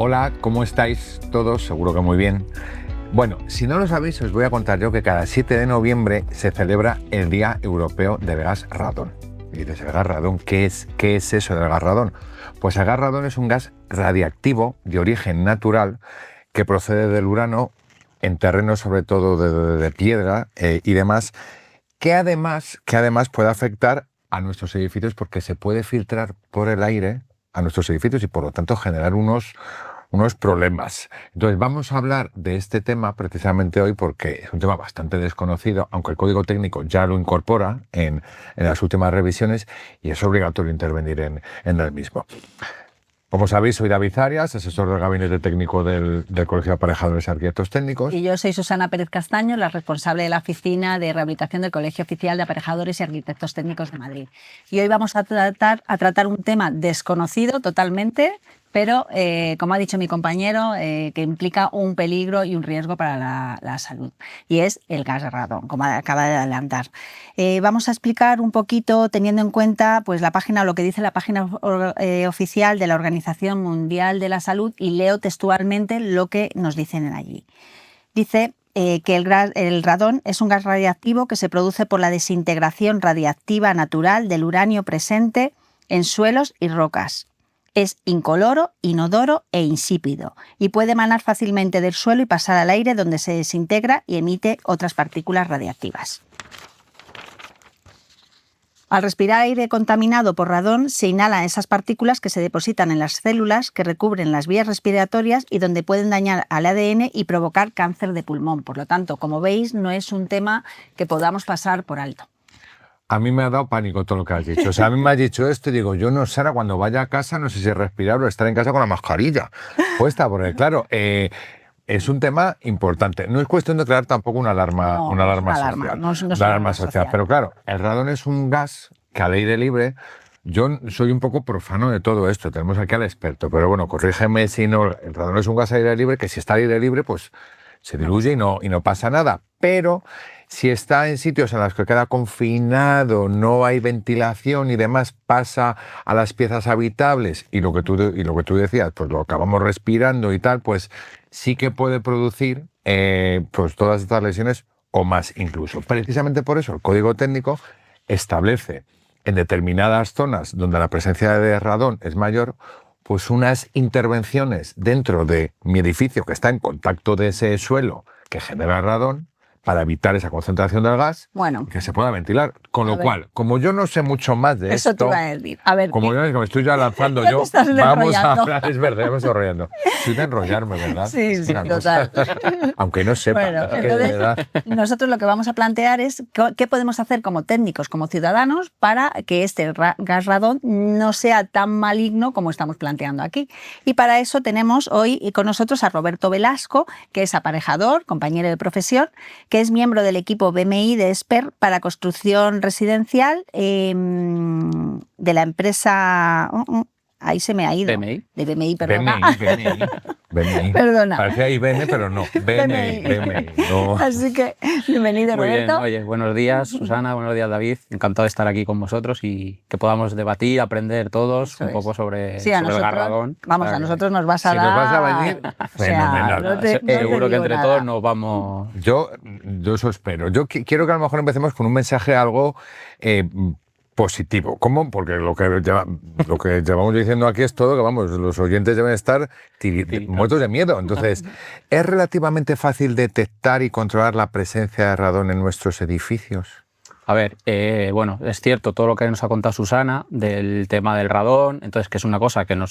Hola, ¿cómo estáis todos? Seguro que muy bien. Bueno, si no lo sabéis, os voy a contar yo que cada 7 de noviembre se celebra el Día Europeo del Gas Radón. Y dices, ¿el gas radón? ¿Qué es eso del gas radón? Pues el gas radón es un gas radiactivo de origen natural que procede del urano en terrenos sobre todo de piedra y demás, que además puede afectar a nuestros edificios porque se puede filtrar por el aire a nuestros edificios y por lo tanto generar unos problemas. Entonces vamos a hablar de este tema precisamente hoy porque es un tema bastante desconocido, aunque el Código Técnico ya lo incorpora en las últimas revisiones y es obligatorio intervenir en el mismo. Como sabéis, soy David Arias, asesor del Gabinete Técnico del Colegio de Aparejadores y Arquitectos Técnicos. Y yo soy Susana Pérez Castaño, la responsable de la Oficina de Rehabilitación del Colegio Oficial de Aparejadores y Arquitectos Técnicos de Madrid. Y hoy vamos a tratar un tema desconocido totalmente, pero, como ha dicho mi compañero, que implica un peligro y un riesgo para la salud, y es el gas radón, como acaba de adelantar. Vamos a explicar un poquito, teniendo en cuenta pues, lo que dice la página oficial de la Organización Mundial de la Salud, y leo textualmente lo que nos dicen allí. Dice que el radón es un gas radiactivo que se produce por la desintegración radiactiva natural del uranio presente en suelos y rocas. Es incoloro, inodoro e insípido y puede emanar fácilmente del suelo y pasar al aire, donde se desintegra y emite otras partículas radiactivas. Al respirar aire contaminado por radón, se inhalan esas partículas que se depositan en las células que recubren las vías respiratorias y donde pueden dañar al ADN y provocar cáncer de pulmón. Por lo tanto, como veis, no es un tema que podamos pasar por alto. A mí me ha dado pánico todo lo que has dicho. O sea, a mí me has dicho esto y digo, yo no, Sara, cuando vaya a casa, no sé si respirar o estar en casa con la mascarilla puesta, porque claro, es un tema importante. No es cuestión de crear tampoco una alarma social. Pero claro, el radón es un gas que al aire libre, yo soy un poco profano de todo esto, tenemos aquí al experto, pero bueno, corrígeme si no, el radón es un gas al aire libre que si está al aire libre, pues se diluye y no pasa nada. Pero si está en sitios en los que queda confinado, no hay ventilación y demás, pasa a las piezas habitables y lo que tú decías, pues lo acabamos respirando y tal, pues sí que puede producir pues todas estas lesiones o más incluso. Precisamente por eso el Código Técnico establece en determinadas zonas donde la presencia de radón es mayor, pues unas intervenciones dentro de mi edificio que está en contacto de ese suelo que genera radón, para evitar esa concentración del gas, que se pueda ventilar. Con lo cual, como yo no sé mucho más de esto, te iba a decir. A ver, como yo me estoy ya lanzando yo, vamos a hablar, es verdad, me estoy enrollando. Estoy de enrollarme, ¿verdad? Sí, total. Aunque no sepa. Bueno, entonces, nosotros lo que vamos a plantear es qué podemos hacer como técnicos, como ciudadanos, para que este gas radón no sea tan maligno como estamos planteando aquí. Y para eso tenemos hoy con nosotros a Roberto Velasco, que es aparejador, compañero de profesión, que es miembro del equipo BMI de ESPER para construcción residencial de la empresa... ahí se me ha ido. BMI. De BMI, perdona. BMI. Perdona. Parecía IBM, pero no. BMI. No. Así que, bienvenido, Muy Roberto. bien. Oye, buenos días, Susana, buenos días, David. Encantado de estar aquí con vosotros y que podamos debatir, aprender todos un poco sobre el gas radón. Vamos, a nosotros nos vas a dar... Si nos vas a venir, fenomenal. Seguro que entre todos nos vamos... Yo eso espero. Yo quiero que a lo mejor empecemos con un mensaje algo... positivo. ¿Cómo? Porque lo que llevamos diciendo aquí es todo que, vamos, los oyentes deben estar muertos de miedo. Entonces, ¿es relativamente fácil detectar y controlar la presencia de radón en nuestros edificios? A ver, bueno, es cierto todo lo que nos ha contado Susana del tema del radón, entonces que es una cosa que no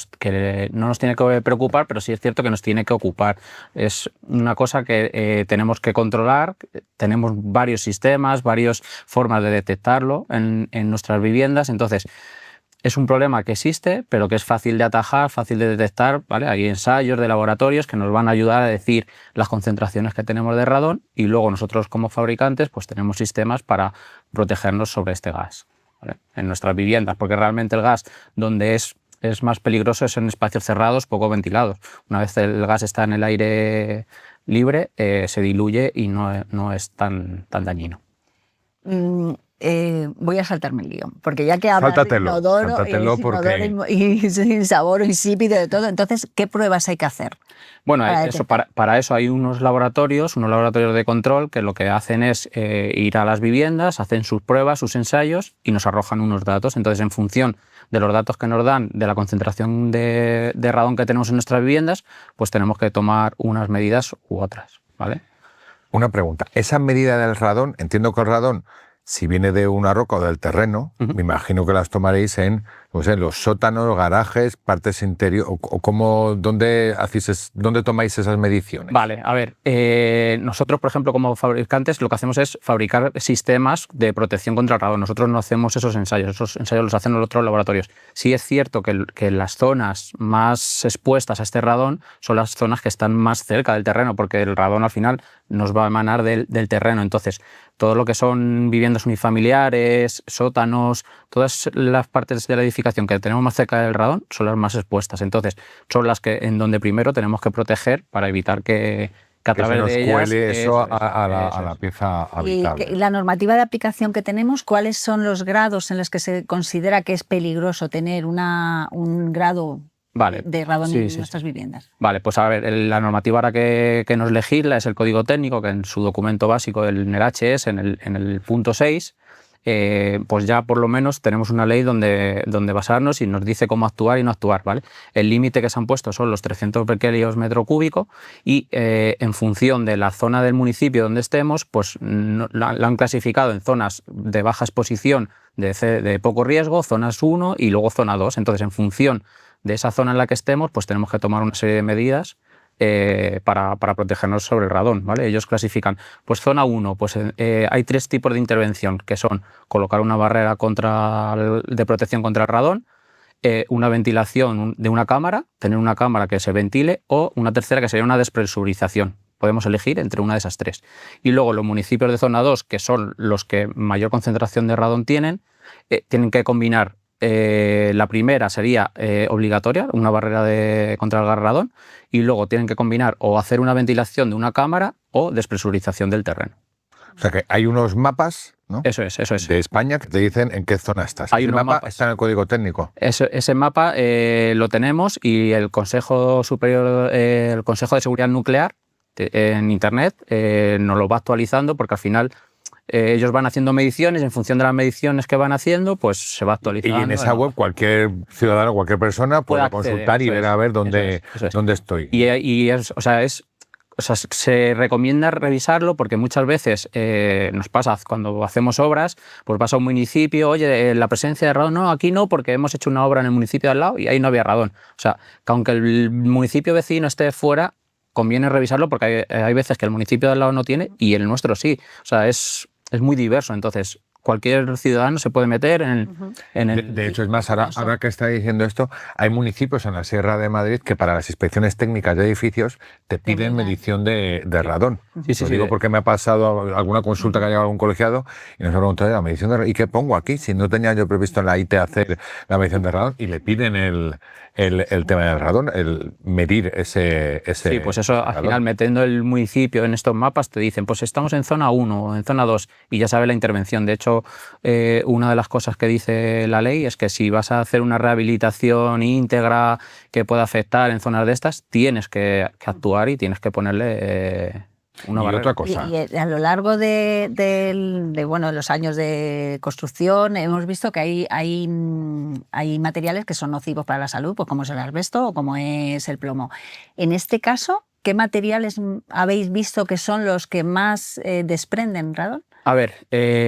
nos tiene que preocupar, pero sí es cierto que nos tiene que ocupar. Es una cosa que tenemos que controlar, tenemos varios sistemas, varias formas de detectarlo en nuestras viviendas, entonces es un problema que existe, pero que es fácil de atajar, fácil de detectar, ¿vale? Hay ensayos de laboratorios que nos van a ayudar a decir las concentraciones que tenemos de radón y luego nosotros como fabricantes pues tenemos sistemas para protegernos sobre este gas, ¿vale? En nuestras viviendas, porque realmente el gas donde es más peligroso es en espacios cerrados, poco ventilados. Una vez el gas está en el aire libre, se diluye y no es tan dañino. voy a saltarme el guión, porque ya que hablas de inodoro y sin sabor, insípido, de todo, entonces, ¿qué pruebas hay que hacer? Bueno, para eso hay unos laboratorios de control que lo que hacen es ir a las viviendas, hacen sus pruebas, sus ensayos y nos arrojan unos datos. Entonces, en función de los datos que nos dan de la concentración de radón que tenemos en nuestras viviendas, pues tenemos que tomar unas medidas u otras, ¿vale? Una pregunta. Esa medida del radón, entiendo que el radón, si viene de una roca o del terreno, me imagino que las tomaréis en, no sé, los sótanos, garajes, partes interiores, o ¿dónde tomáis esas mediciones? Vale, a ver, nosotros, por ejemplo, como fabricantes, lo que hacemos es fabricar sistemas de protección contra el radón. Nosotros no hacemos esos ensayos los hacen los otros laboratorios. Sí es cierto que las zonas más expuestas a este radón son las zonas que están más cerca del terreno, porque el radón al final nos va a emanar del terreno. Entonces, todo lo que son viviendas unifamiliares, sótanos, todas las partes de la edificación que tenemos más cerca del radón son las más expuestas. Entonces, son las que en donde primero tenemos que proteger para evitar que a través de ellas cuele eso a la pieza habitable. Y la normativa de aplicación que tenemos, ¿cuáles son los grados en los que se considera que es peligroso tener un grado de radón en nuestras viviendas? Vale, pues a ver, la normativa ahora que nos legisla es el Código Técnico, que en su documento básico, en el HS, en el punto 6, pues ya por lo menos tenemos una ley donde basarnos y nos dice cómo actuar y no actuar, ¿vale? El límite que se han puesto son los 300 becquerios metro cúbico y en función de la zona del municipio donde estemos, pues la han clasificado en zonas de baja exposición, de poco riesgo, zonas 1 y luego zona 2. Entonces, en función de esa zona en la que estemos, pues tenemos que tomar una serie de medidas para protegernos sobre el radón, ¿vale? Ellos clasifican, pues zona 1, pues hay 3 tipos de intervención, que son colocar una barrera de protección contra el radón, una ventilación de una cámara, tener una cámara que se ventile, o una tercera que sería una despresurización. Podemos elegir entre una de esas 3. Y luego los municipios de zona 2, que son los que mayor concentración de radón tienen que combinar. La primera sería obligatoria, una barrera contra el radón, y luego tienen que combinar o hacer una ventilación de una cámara o despresurización del terreno. O sea que hay unos mapas, ¿no? Eso es. De España que te dicen en qué zona estás. Hay un mapa, está en el Código Técnico. Ese mapa lo tenemos y el Consejo Superior, el Consejo de Seguridad Nuclear en Internet nos lo va actualizando, porque al final ellos van haciendo mediciones, en función de las mediciones que van haciendo, pues se va actualizando. Y en esa web cualquier ciudadano, cualquier persona puede consultar y ver a ver dónde estoy. Se recomienda revisarlo, porque muchas veces nos pasa cuando hacemos obras, pues vas a un municipio, oye, la presencia de radón, no, aquí no, porque hemos hecho una obra en el municipio de al lado y ahí no había radón. O sea, que aunque el municipio vecino esté fuera, conviene revisarlo, porque hay veces que el municipio de al lado no tiene y el nuestro sí. O sea, es muy diverso, entonces cualquier ciudadano se puede meter en el... De hecho, es más, ahora que está diciendo esto, hay municipios en la Sierra de Madrid que para las inspecciones técnicas de edificios te piden medición de radón. Sí, digo porque me ha pasado alguna consulta que ha llegado a algún colegiado y nos ha preguntado la medición de radón. ¿Y qué pongo aquí? Si no tenía yo previsto en la IT hacer la medición de radón, y le piden el tema del radón, el medir ese Sí, pues eso al final, metiendo el municipio en estos mapas, te dicen, pues estamos en zona 1 o en zona 2 y ya sabe la intervención. De hecho, una de las cosas que dice la ley es que si vas a hacer una rehabilitación íntegra que pueda afectar en zonas de estas, tienes que actuar y tienes que ponerle una barrera. Otra cosa. Y a lo largo de los años de construcción hemos visto que hay materiales que son nocivos para la salud, pues como es el asbesto o como es el plomo. En este caso, ¿qué materiales habéis visto que son los que más desprenden radón? A ver,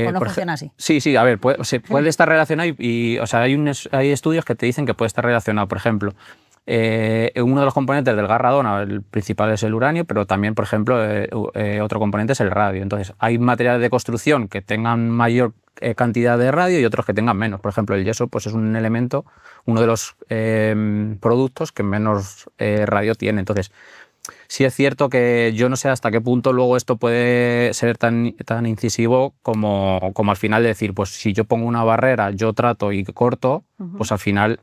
¿O no funciona así? Sí, a ver, puede estar relacionado y o sea, hay estudios que te dicen que puede estar relacionado. Por ejemplo, uno de los componentes del gas radón, el principal es el uranio, pero también, por ejemplo, otro componente es el radio. Entonces, hay materiales de construcción que tengan mayor cantidad de radio y otros que tengan menos. Por ejemplo, el yeso pues es un elemento, uno de los productos que menos radio tiene. Entonces, sí es cierto que yo no sé hasta qué punto luego esto puede ser tan incisivo como al final de decir, pues si yo pongo una barrera, yo trato y corto, pues al final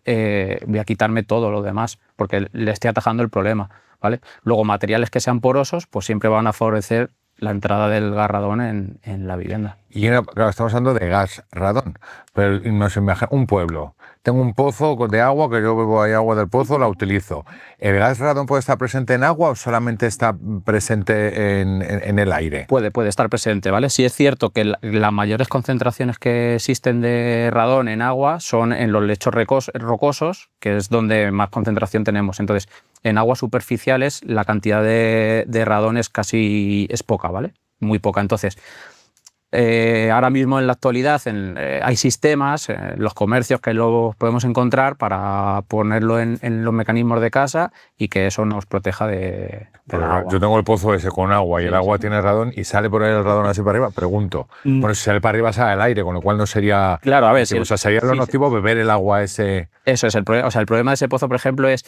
voy a quitarme todo lo demás, porque le estoy atajando el problema, ¿vale? Luego, materiales que sean porosos, pues siempre van a favorecer la entrada del gas radón en la vivienda. Y claro, estamos hablando de gas radón, pero nos imagina un pueblo. Tengo un pozo de agua, que yo bebo ahí agua del pozo, la utilizo. ¿El gas radón puede estar presente en agua o solamente está presente en el aire? Puede estar presente, ¿vale? Sí es cierto que las mayores concentraciones que existen de radón en agua son en los lechos rocosos, que es donde más concentración tenemos. Entonces, en aguas superficiales la cantidad de radón es poca, ¿vale? Muy poca. Entonces, ahora mismo en la actualidad hay sistemas, los comercios que lo podemos encontrar para ponerlo en los mecanismos de casa y que eso nos proteja del agua. Yo tengo el pozo ese con agua y el agua tiene radón y sale por ahí el radón así para arriba. Pregunto, bueno, si sale para arriba sale al aire, con lo cual no sería... Claro, a ver, o sea, sería lo nocivo beber el agua ese... Eso es el problema. O sea, el problema de ese pozo, por ejemplo, es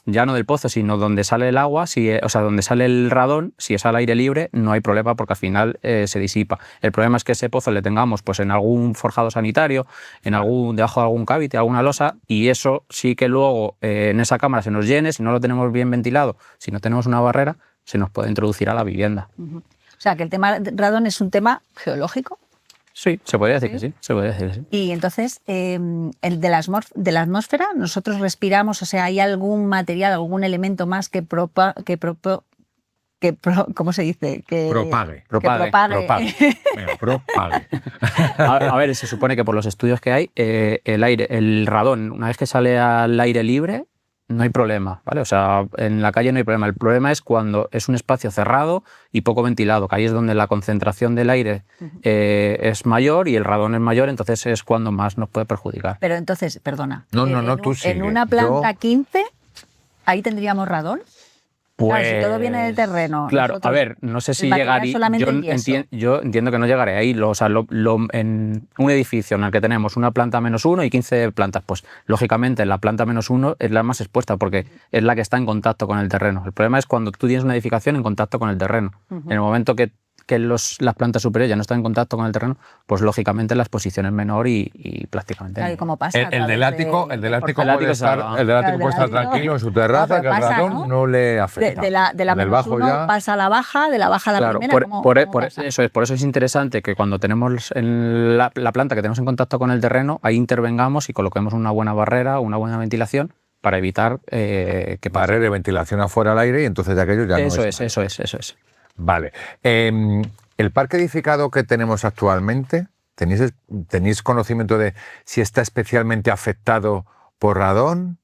ya no del pozo, sino donde sale el agua, donde sale el radón, si es al aire libre, no hay problema porque al final se disipa. El problema es que ese pozo le tengamos pues en algún forjado sanitario, debajo de algún cavite, alguna losa, y eso sí que luego en esa cámara se nos llene, si no lo tenemos bien ventilado, si no tenemos una barrera, se nos puede introducir a la vivienda. O sea, que el tema radón es un tema geológico. Sí, se podría decir que sí, se podría decir que sí. Y entonces, el de la atmósfera, nosotros respiramos, o sea, ¿hay algún material, algún elemento más ¿cómo se dice? Propague. Venga, propague. A ver, se supone que por los estudios que hay, el radón, una vez que sale al aire libre, no hay problema, ¿vale? O sea, en la calle no hay problema. El problema es cuando es un espacio cerrado y poco ventilado, que ahí es donde la concentración del aire es mayor y el radón es mayor, entonces es cuando más nos puede perjudicar. Pero entonces, perdona. No, tú sigue. En una planta 15, ¿ahí tendríamos radón? Pues, claro, si todo viene del terreno. Claro, a ver, no sé si llegaría. Yo entiendo que no llegaré ahí. En un edificio en el que tenemos una planta -1 y 15 plantas, pues lógicamente la planta -1 es la más expuesta porque es la que está en contacto con el terreno. El problema es cuando tú tienes una edificación en contacto con el terreno. En el momento que las plantas superiores ya no están en contacto con el terreno, pues lógicamente la exposición es menor y prácticamente... Claro, ¿y cómo pasa? El del ático puede estar tranquilo en su terraza, que el radón no le afecta. De la del bajo ya pasa a la baja, de la baja a la primera. Por eso es interesante que cuando tenemos en la planta que tenemos en contacto con el terreno, ahí intervengamos y coloquemos una buena barrera, una buena ventilación para evitar que pase. Barrera y ventilación afuera al aire y entonces de aquello ya eso no es. Eso es. Vale. El parque edificado que tenemos actualmente, ¿tenéis conocimiento de si está especialmente afectado por radón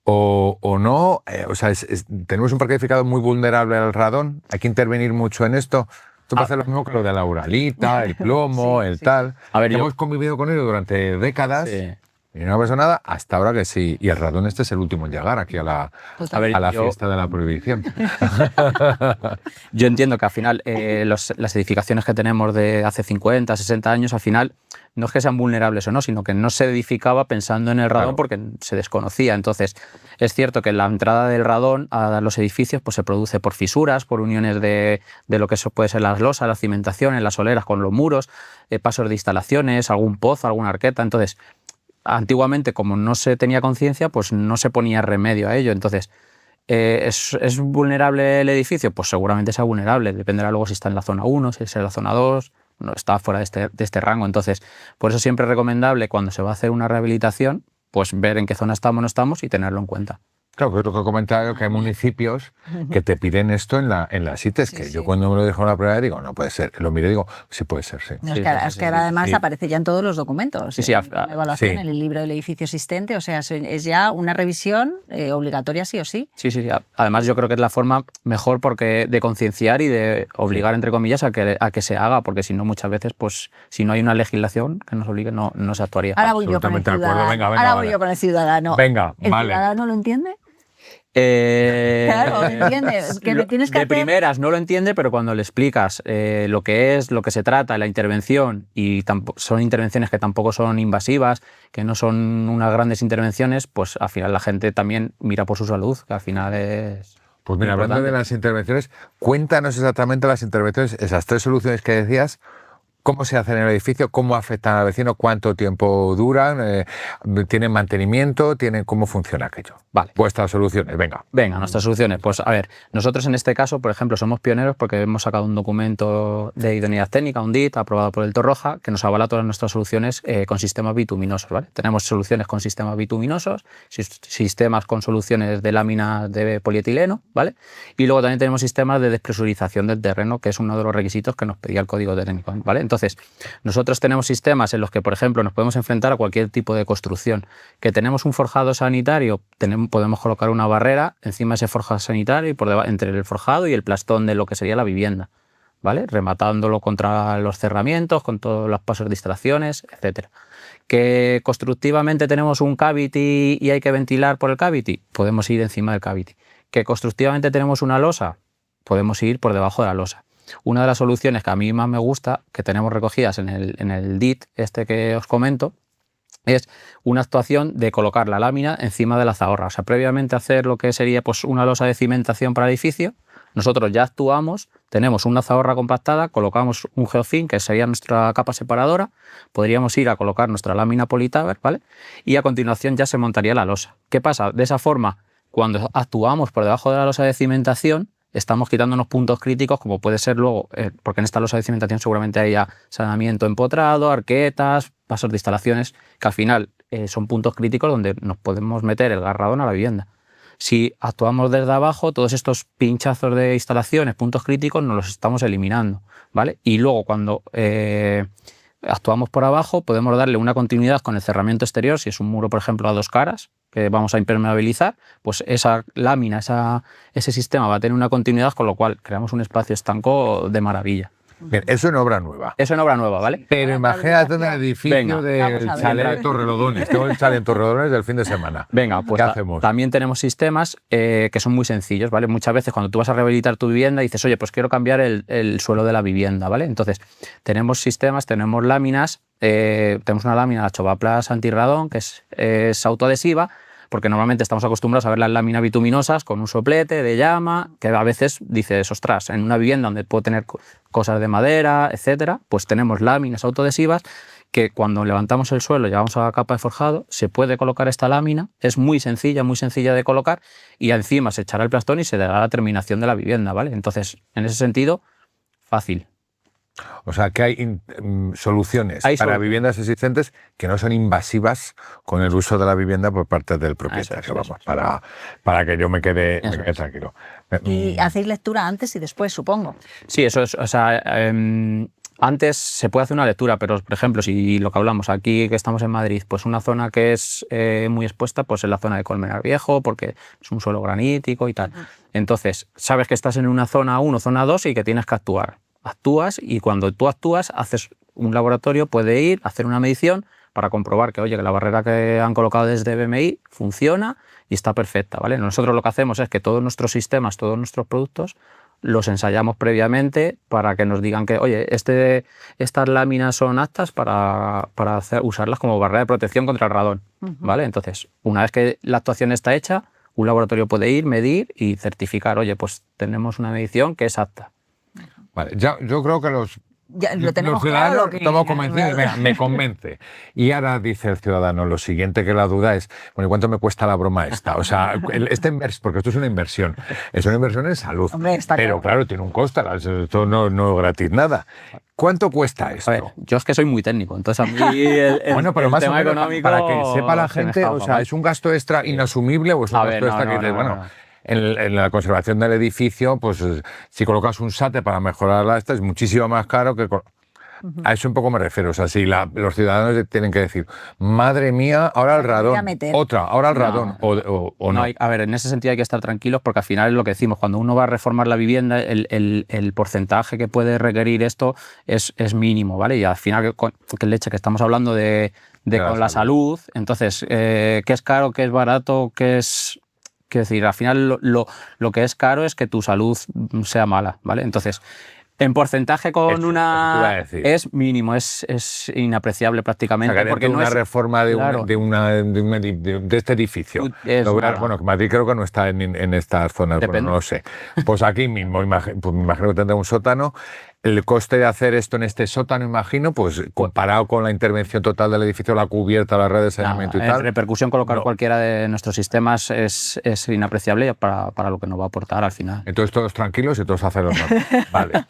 o no? O sea, tenemos un parque edificado muy vulnerable al radón. Hay que intervenir mucho en esto. Esto puede ser lo mismo que lo de la uralita, el plomo, tal. A ver, hemos convivido con ello durante décadas. Sí. Y no pasa nada hasta ahora que sí. Y el radón es el último en llegar aquí a la fiesta de la prohibición. Yo entiendo que al final las edificaciones que tenemos de hace 50, 60 años, al final no es que sean vulnerables o no, sino que no se edificaba pensando en el radón porque se desconocía. Entonces, es cierto que la entrada del radón a los edificios pues, se produce por fisuras, por uniones de lo que eso puede ser las losas, la cimentación, en las soleras con los muros, pasos de instalaciones, algún pozo, alguna arqueta. Entonces, antiguamente, como no se tenía conciencia, pues no se ponía remedio a ello. Entonces, ¿es vulnerable el edificio? Pues seguramente sea vulnerable. Dependerá luego si está en la zona 1, si es en la zona 2, no está fuera de este rango. Entonces, por eso siempre es recomendable cuando se va a hacer una rehabilitación, pues ver en qué zona estamos o no estamos y tenerlo en cuenta. Claro, que es lo que he comentado, que hay municipios que te piden esto en las ITES, que yo cuando me lo dejo en la prueba digo, no puede ser. Lo miré y digo, sí puede ser, sí. No, es que además aparece ya en todos los documentos. La evaluación, en el libro del edificio existente, o sea, es ya una revisión obligatoria sí o sí. Sí. Además yo creo que es la forma mejor de concienciar y de obligar, entre comillas, a que se haga, porque si no muchas veces, pues si no hay una legislación que nos obligue, no se actuaría. Ahora voy yo con el ciudadano. Voy yo con el ciudadano. Venga, ¿El ciudadano lo entiende? Claro, entiendes que me tienes que de primeras no lo entiende, pero cuando le explicas lo que es, lo que se trata, la intervención, y son intervenciones que tampoco son invasivas, que no son unas grandes intervenciones, pues al final la gente también mira por su salud, que al final es... Pues mira, hablando de las intervenciones, cuéntanos exactamente las intervenciones, esas 3 soluciones que decías, ¿Cómo se hace en el edificio? ¿Cómo afectan al vecino? ¿Cuánto tiempo duran? ¿Tienen mantenimiento? ¿Cómo funciona aquello? Vale. Vuestras soluciones, venga. Venga, nuestras soluciones. Pues a ver, nosotros en este caso, por ejemplo, somos pioneros porque hemos sacado un documento de idoneidad técnica, un DIT, aprobado por el Torroja, que nos avala todas nuestras soluciones con sistemas bituminosos, ¿vale? Tenemos soluciones con sistemas bituminosos, sistemas con soluciones de láminas de polietileno, ¿vale? Y luego también tenemos sistemas de despresurización del terreno, que es uno de los requisitos que nos pedía el código técnico, ¿vale? Entonces, nosotros tenemos sistemas en los que, por ejemplo, nos podemos enfrentar a cualquier tipo de construcción. Que tenemos un forjado sanitario, podemos colocar una barrera encima de ese forjado sanitario y entre el forjado y el plastón de lo que sería la vivienda, ¿vale? Rematándolo contra los cerramientos, con todos los pasos de instalaciones, etcétera. Que constructivamente tenemos un cavity y hay que ventilar por el cavity, podemos ir encima del cavity. Que constructivamente tenemos una losa, podemos ir por debajo de la losa. Una de las soluciones que a mí más me gusta, que tenemos recogidas en el DIT este que os comento, es una actuación de colocar la lámina encima de la zahorra. O sea, previamente hacer lo que sería pues, una losa de cimentación para el edificio, nosotros ya actuamos, tenemos una zahorra compactada, colocamos un geofin, que sería nuestra capa separadora, podríamos ir a colocar nuestra lámina Politaver, ¿vale? Y a continuación ya se montaría la losa. ¿Qué pasa? De esa forma, cuando actuamos por debajo de la losa de cimentación, estamos quitando unos puntos críticos, como puede ser luego, porque en esta losa de cimentación seguramente haya saneamiento empotrado, arquetas, pasos de instalaciones, que al final son puntos críticos donde nos podemos meter el garradón a la vivienda. Si actuamos desde abajo, todos estos pinchazos de instalaciones, puntos críticos, nos los estamos eliminando, ¿vale? Y luego cuando actuamos por abajo, podemos darle una continuidad con el cerramiento exterior, si es un muro, por ejemplo, a dos caras, que vamos a impermeabilizar, pues esa lámina, ese sistema va a tener una continuidad, con lo cual creamos un espacio estanco de maravilla. Bien, eso en obra nueva. Eso en obra nueva, ¿vale? Pero imagínate un edificio Venga, del chalet de Torrelodones. Tengo el chalet en Torrelodones del fin de semana. Venga, pues ¿qué hacemos? También tenemos sistemas que son muy sencillos, ¿vale? Muchas veces cuando tú vas a rehabilitar tu vivienda dices, oye, pues quiero cambiar el suelo de la vivienda, ¿vale? Entonces, tenemos sistemas, tenemos láminas, tenemos una lámina, la Chovaplas antirradón, que es autoadhesiva, porque normalmente estamos acostumbrados a ver las láminas bituminosas con un soplete de llama, que a veces dices, ostras, en una vivienda donde puedo tener cosas de madera, etcétera, pues tenemos láminas autoadhesivas que cuando levantamos el suelo, llegamos a la capa de forjado, se puede colocar esta lámina, es muy sencilla de colocar, y encima se echará el plastón y se dará la terminación de la vivienda, ¿vale? Entonces, en ese sentido, fácil. O sea, que hay soluciones para viviendas existentes que no son invasivas con el uso de la vivienda por parte del propietario, para que yo me quede tranquilo. Y hacéis lectura antes y después, supongo. Sí, eso es, o sea, antes se puede hacer una lectura, pero por ejemplo, si lo que hablamos aquí, que estamos en Madrid, pues una zona que es muy expuesta, pues es la zona de Colmenar Viejo, porque es un suelo granítico y tal. Entonces, sabes que estás en una zona 1, zona 2 y que tienes que actuar. Actúas y cuando tú actúas, un laboratorio puede ir a hacer una medición para comprobar que, oye, que la barrera que han colocado desde BMI funciona y está perfecta, ¿vale? Nosotros lo que hacemos es que todos nuestros sistemas, todos nuestros productos, los ensayamos previamente para que nos digan que, oye, estas láminas son aptas para usarlas como barrera de protección contra el radón, ¿vale? Entonces, una vez que la actuación está hecha, un laboratorio puede ir, medir y certificar, oye, pues tenemos una medición que es apta. Vale, yo creo que los ciudadanos claro, estamos convencidos. Venga, me convence. Y ahora dice el ciudadano, lo siguiente que la duda es, bueno, ¿y cuánto me cuesta la broma esta? O sea, porque esto es una inversión. Es una inversión en salud. Hombre, pero claro, tiene un coste. Esto no es gratis nada. ¿Cuánto cuesta esto? A ver, yo es que soy muy técnico, entonces a mí bueno, pero más tema o menos, económico para que sepa la gente, o sea, ¿es un gasto extra inasumible o es un gasto extra que dices, bueno... En la conservación del edificio, pues si colocas un SATE para mejorarla, es muchísimo más caro que... A eso un poco me refiero. O sea, si los ciudadanos tienen que decir, madre mía, ahora el radón, ahora el radón, o no. A ver, en ese sentido hay que estar tranquilos porque al final es lo que decimos, cuando uno va a reformar la vivienda, el porcentaje que puede requerir esto es mínimo, ¿vale? Y al final, que leche, que estamos hablando de con la salud, entonces, ¿qué es caro, qué es barato, qué es...? Quiero decir, al final lo que es caro es que tu salud sea mala, ¿vale? Entonces, en porcentaje es mínimo, es inapreciable prácticamente. O sea, porque no una reforma de este edificio. Bueno, Madrid creo que no está en estas zonas, bueno, no lo sé. Pues aquí mismo, me imagino que tendrá un sótano. el coste de hacer esto en este sótano, imagino, pues comparado con la intervención total del edificio, la cubierta, las redes de saneamiento y En tal. repercusión, colocar no. cualquiera de nuestros sistemas es inapreciable para lo que nos va a aportar al final. Entonces todos tranquilos y todos hacer los datos. Vale.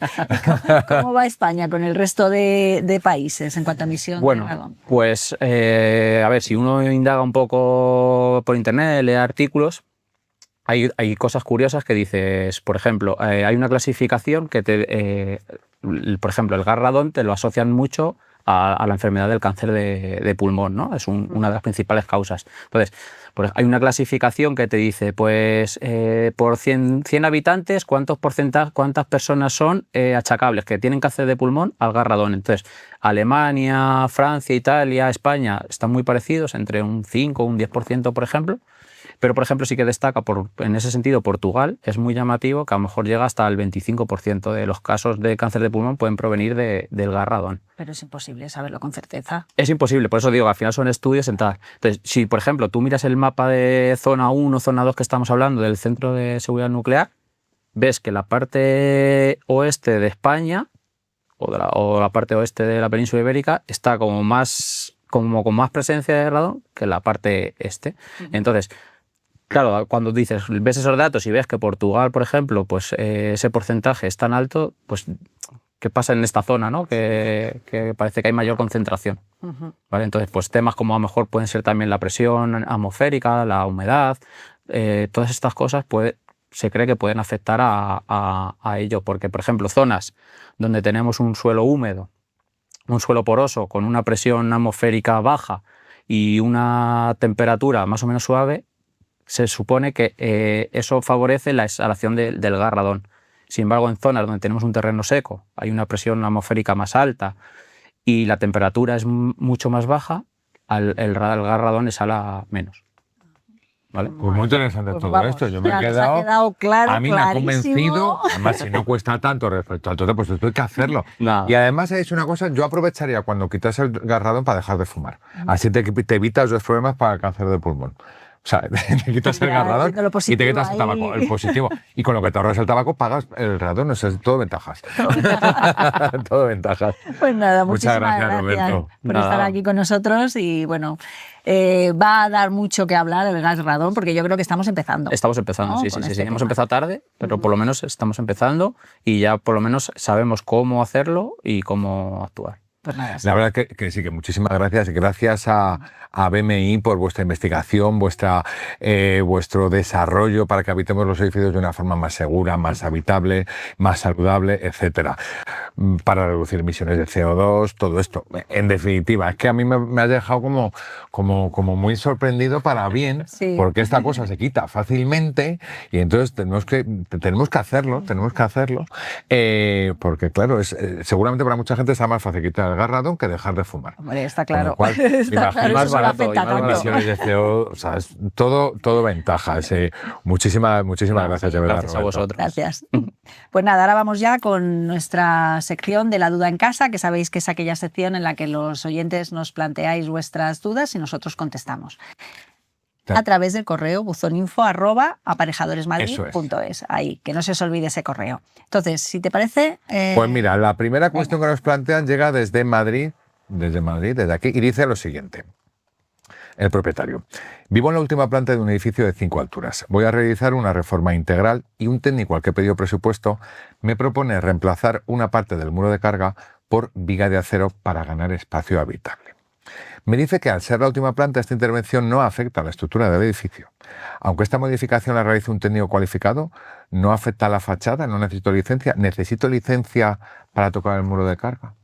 ¿Cómo va España con el resto de países en cuanto a emisión de radón? Pues a ver, si uno indaga un poco por internet, lee artículos, hay cosas curiosas que dices, por ejemplo, hay una clasificación que por ejemplo, el gas radón te lo asocian mucho a la enfermedad del cáncer de pulmón, ¿no? Es una de las principales causas. Entonces, hay una clasificación que te dice, pues, por 100 habitantes, ¿cuántas personas son achacables que tienen cáncer de pulmón al gas radón? Entonces, Alemania, Francia, Italia, España están muy parecidos, entre un 5 o un 10%, por ejemplo. Pero, por ejemplo, sí que destaca, en ese sentido, Portugal es muy llamativo, que a lo mejor llega hasta el 25% de los casos de cáncer de pulmón pueden provenir del gas radón. Pero es imposible saberlo con certeza. Es imposible, por eso digo, al final son estudios en tal. Entonces, si, por ejemplo, tú miras el mapa de zona 1, zona 2 que estamos hablando del Centro de Seguridad Nuclear, ves que la parte oeste de España o la parte oeste de la península ibérica está como con más presencia de radón que la parte este. Entonces, claro, cuando ves esos datos y ves que Portugal, por ejemplo, pues ese porcentaje es tan alto, pues ¿qué pasa en esta zona, ¿no? Que parece que hay mayor concentración. ¿Vale? Entonces, pues temas como a lo mejor pueden ser también la presión atmosférica, la humedad, todas estas cosas se cree que pueden afectar a ello, porque, por ejemplo, zonas donde tenemos un suelo húmedo, un suelo poroso con una presión atmosférica baja y una temperatura más o menos suave, se supone que eso favorece la exhalación del gas radón. Sin embargo, en zonas donde tenemos un terreno seco, hay una presión atmosférica más alta y la temperatura es mucho más baja, el gas radón exhala menos. ¿Vale? Pues muy interesante Pues todo vamos, esto. Yo me he ya nos quedado. ha quedado claro, a mí me ha convencido. clarísimo. Además, si no cuesta tanto respecto al todo, pues esto hay que hacerlo. Nada. Y además, he dicho una cosa: yo aprovecharía cuando quitas el gas radón para dejar de fumar. Así te evitas los problemas para el cáncer de pulmón. O sea, te quitas el gas radón y te quitas el tabaco, el positivo. Y con lo que te ahorras el tabaco, pagas el radón. Eso es todo ventajas. Todo ventajas. Pues nada, Muchas muchísimas gracias, Roberto. por estar aquí con nosotros y bueno, va a dar mucho que hablar el gas radón porque yo creo que estamos empezando. Estamos empezando, ¿no? sí. Con este Hemos tema. empezado tarde, pero por lo menos estamos empezando y ya por lo menos sabemos cómo hacerlo y cómo actuar. Pues nada, La verdad que sí, que muchísimas gracias. Gracias a BMI por vuestra investigación, vuestro desarrollo para que habitemos los edificios de una forma más segura, más habitable, más saludable, etcétera. Para reducir emisiones de CO2, todo esto. En definitiva, es que a mí me has dejado como muy sorprendido para bien, Sí. porque esta cosa se quita fácilmente y entonces tenemos que hacerlo, porque claro, seguramente para mucha gente está más fácil quitar el gas radón que dejar de fumar. Hombre, está Con lo claro. cual, Está imagino claro, más eso no barato y afecta más tanto. barato. emisiones de CO2, o sea, es todo ventajas. Muchísimas gracias, de verdad, Gracias a Roberto. vosotros. Gracias. Pues nada, ahora vamos ya con nuestra sección de la duda en casa, que sabéis que es aquella sección en la que los oyentes nos planteáis vuestras dudas y nosotros contestamos. A través del correo buzoninfo@aparejadoresmadrid.es. Ahí, que no se os olvide ese correo. Entonces, si te parece... Pues mira, la primera cuestión que nos plantean llega desde Madrid, desde aquí, y dice lo siguiente. El propietario: vivo en la última planta de un edificio de 5 alturas. Voy a realizar una reforma integral y un técnico al que he pedido presupuesto me propone reemplazar una parte del muro de carga por viga de acero para ganar espacio habitable. Me dice que al ser la última planta esta intervención no afecta a la estructura del edificio. Aunque esta modificación la realice un técnico cualificado, no afecta a la fachada, no necesito licencia. ¿Necesito licencia para tocar el muro de carga?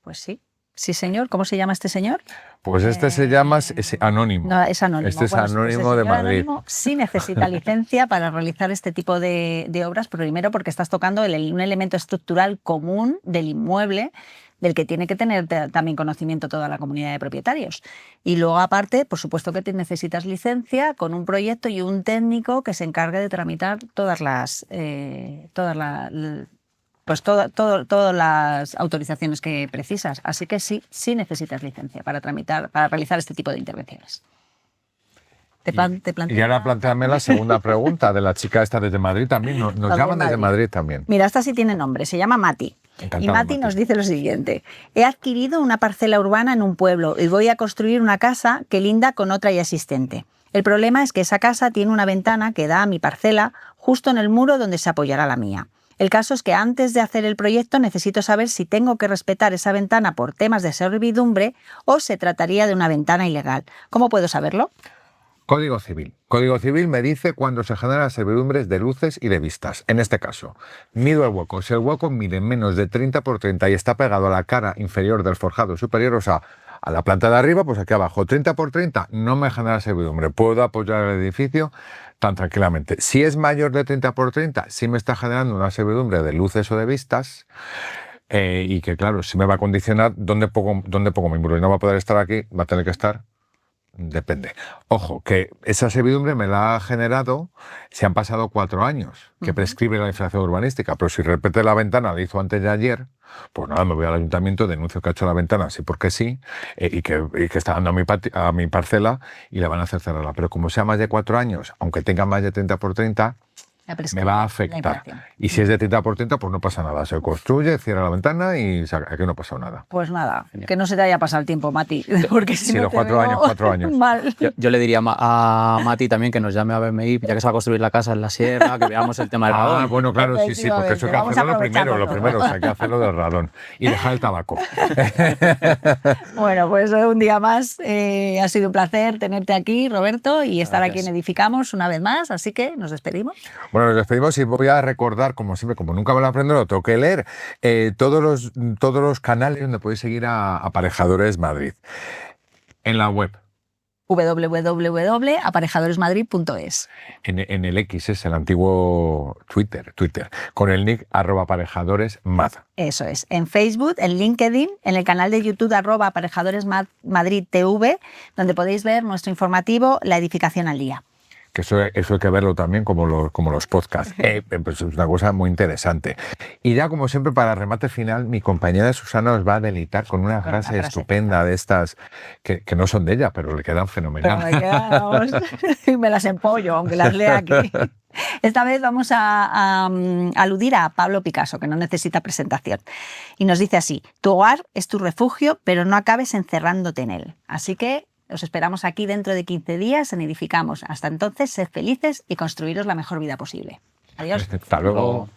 Pues sí. Sí, señor. ¿Cómo se llama este señor? Pues este se llama es anónimo. No, es anónimo. Este es Bueno, anónimo pues el de señor Madrid. Anónimo sí necesita licencia para realizar este tipo de obras, primero porque estás tocando un elemento estructural común del inmueble, del que tiene que tener también conocimiento toda la comunidad de propietarios. Y luego, aparte, por supuesto que necesitas licencia con un proyecto y un técnico que se encargue de tramitar todas las autorizaciones que precisas. Así que sí necesitas licencia para realizar este tipo de intervenciones. Y ahora plantéame la segunda pregunta de la chica esta desde Madrid también. Nos llaman desde Madrid también. Mira, esta sí tiene nombre, se llama Mati. Encantado, Y Mati nos dice lo siguiente: he adquirido una parcela urbana en un pueblo y voy a construir una casa que linda con otra ya existente. El problema es que esa casa tiene una ventana que da a mi parcela justo en el muro donde se apoyará la mía. El caso es que antes de hacer el proyecto necesito saber si tengo que respetar esa ventana por temas de servidumbre o se trataría de una ventana ilegal. ¿Cómo puedo saberlo? Código Civil. Código Civil me dice cuándo se generan servidumbres de luces y de vistas. En este caso, mido el hueco. Si el hueco mide menos de 30 por 30 y está pegado a la cara inferior del forjado superior, o sea, a la planta de arriba, pues aquí abajo, 30 por 30, no me genera servidumbre. Puedo apoyar el edificio tan tranquilamente. Si es mayor de 30 por 30, sí me está generando una servidumbre de luces o de vistas. Y que, claro, sí me va a condicionar dónde pongo mi muro. Y no va a poder estar aquí, va a tener que estar. Depende. Ojo, que esa servidumbre me la ha generado si han pasado 4 años, que prescribe la legislación urbanística. Pero si repete la ventana, la hizo antes de ayer, pues nada, me voy al ayuntamiento, denuncio que ha hecho la ventana, sí porque sí, y que está dando a mi parcela y le van a hacer cerrarla. Pero como sea más de 4 años, aunque tenga más de 30 por 30, me va a afectar. Y si es de 30 por 30, pues no pasa nada. Se construye, cierra la ventana y aquí no pasa nada. Pues nada, que no se te haya pasado el tiempo, Mati. Porque si no los 4 años, 4 años. Mal. Yo le diría a Mati también que nos llame a BMI, ya que se va a construir la casa en la sierra, que veamos el tema del radón. Bueno, claro, sí, porque eso hay que hacerlo lo primero, o sea, hay que hacerlo del radón. Y dejar el tabaco. Bueno, pues un día más ha sido un placer tenerte aquí, Roberto, y estar aquí en Edificamos una vez más, así que nos despedimos. Bueno, nos despedimos y voy a recordar, como siempre, como nunca me lo aprendo, lo tengo que leer, todos los canales donde podéis seguir a Aparejadores Madrid. En la web. www.aparejadoresmadrid.es. En el X es el antiguo Twitter, con el nick @aparejadoresmad. Eso es. En Facebook, en LinkedIn, en el canal de YouTube @aparejadoresmadridtv, donde podéis ver nuestro informativo La Edificación al Día. Que eso hay que verlo también como los podcasts. Pues es una cosa muy interesante. Y ya, como siempre, para remate final, mi compañera Susana os va a deleitar con una frase estupenda de estas que no son de ella, pero le quedan fenomenal. Pero me quedan, y me las empollo, aunque las lea aquí. Esta vez vamos a aludir a Pablo Picasso, que no necesita presentación. Y nos dice así: tu hogar es tu refugio, pero no acabes encerrándote en él. Así que os esperamos aquí dentro de 15 días en Edificamos. Hasta entonces, sed felices y construiros la mejor vida posible. Adiós. Hasta luego.